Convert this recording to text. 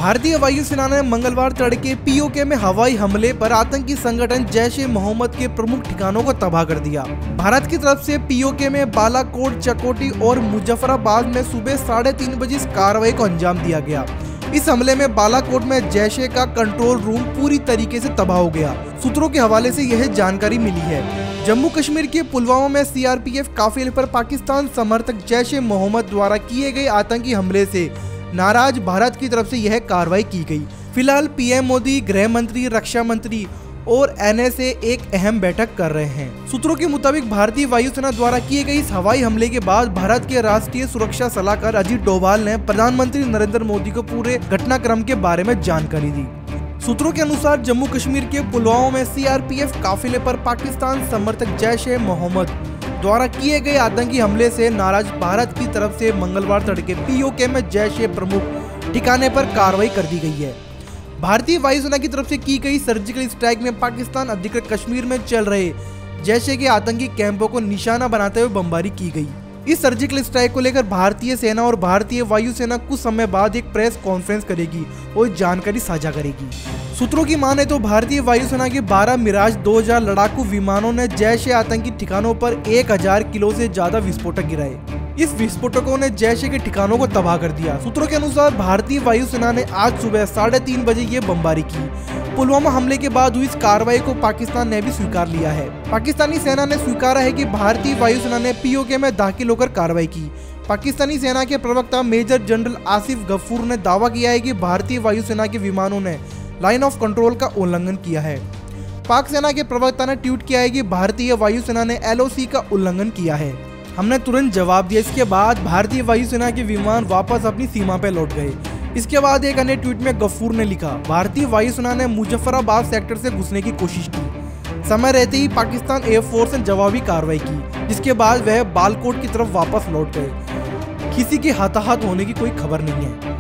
भारतीय वायुसेना ने मंगलवार तड़के पीओके में हवाई हमले पर आतंकी संगठन जैश-ए-मोहम्मद के प्रमुख ठिकानों को तबाह कर दिया। भारत की तरफ से पीओके में बालाकोट, चकोटी और मुजफ्फराबाद में सुबह 3:30 बजे इस कार्रवाई को अंजाम दिया गया। इस हमले में बालाकोट में जैश का कंट्रोल रूम पूरी तरीके से तबाह हो गया। सूत्रों के हवाले से यह जानकारी मिली है। जम्मू कश्मीर के पुलवामा में सीआरपीएफ काफिले पर पाकिस्तान समर्थक जैश-ए-मोहम्मद द्वारा किए गए आतंकी हमले से नाराज भारत की तरफ से यह कार्रवाई की गई। फिलहाल पीएम मोदी, गृह मंत्री, रक्षा मंत्री और एनएसए एक अहम बैठक कर रहे हैं। सूत्रों के मुताबिक भारतीय वायुसेना द्वारा किए गए इस हवाई हमले के बाद भारत के राष्ट्रीय सुरक्षा सलाहकार अजीत डोभाल ने प्रधानमंत्री नरेंद्र मोदी को पूरे घटनाक्रम के बारे में जानकारी दी। सूत्रों के अनुसार जम्मू कश्मीर के पुलवामा में सीआरपीएफ काफिले पर पाकिस्तान समर्थक जैश-ए-मोहम्मद द्वारा किए गए आतंकी हमले से नाराज भारत की तरफ से मंगलवार तड़के पीओके में जैश के प्रमुख ठिकाने पर कार्रवाई कर दी गई है। भारतीय वायुसेना की तरफ से की गई सर्जिकल स्ट्राइक में पाकिस्तान अधिकृत कश्मीर में चल रहे जैश के आतंकी कैंपों को निशाना बनाते हुए बमबारी की गई। इस सर्जिकल स्ट्राइक को लेकर भारतीय सेना और भारतीय वायुसेना कुछ समय बाद एक प्रेस कॉन्फ्रेंस करेगी और जानकारी साझा करेगी। सूत्रों की माने तो भारतीय वायुसेना के 12 मिराज 2000 लड़ाकू विमानों ने जैश आतंकी ठिकानों पर 1000 किलो से ज्यादा विस्फोटक गिराए। इस विस्फोटकों ने जैश के ठिकानों को तबाह कर दिया। सूत्रों के अनुसार भारतीय वायुसेना ने आज सुबह 3:30 बजे ये बमबारी की। पुलवामा हमले के बाद हुई इस कार्रवाई को पाकिस्तान ने भी स्वीकार लिया है। पाकिस्तानी सेना ने स्वीकारा है कि भारतीय वायुसेना ने पीओके में दाखिल होकर कार्रवाई की। पाकिस्तानी सेना के प्रवक्ता मेजर जनरल आसिफ गफूर ने दावा किया है कि भारतीय वायुसेना के विमानों ने लाइन ऑफ कंट्रोल का उल्लंघन किया है। पाक सेना के प्रवक्ता ने ट्वीट किया है कि भारतीय वायुसेना ने एलओसी का उल्लंघन किया है। हमने तुरंत जवाब दिया। इसके बाद भारतीय वायुसेना के विमान वापस अपनी सीमा पर लौट गए। इसके बाद एक अन्य ट्वीट में गफूर ने लिखा, भारतीय वायुसेना ने मुजफ्फराबाद सेक्टर से घुसने की कोशिश की। समय रहते ही पाकिस्तान एयरफोर्स ने जवाबी कार्रवाई की, जिसके बाद वह बालाकोट की तरफ वापस लौट गए। किसी के हताहत होने की कोई खबर नहीं है।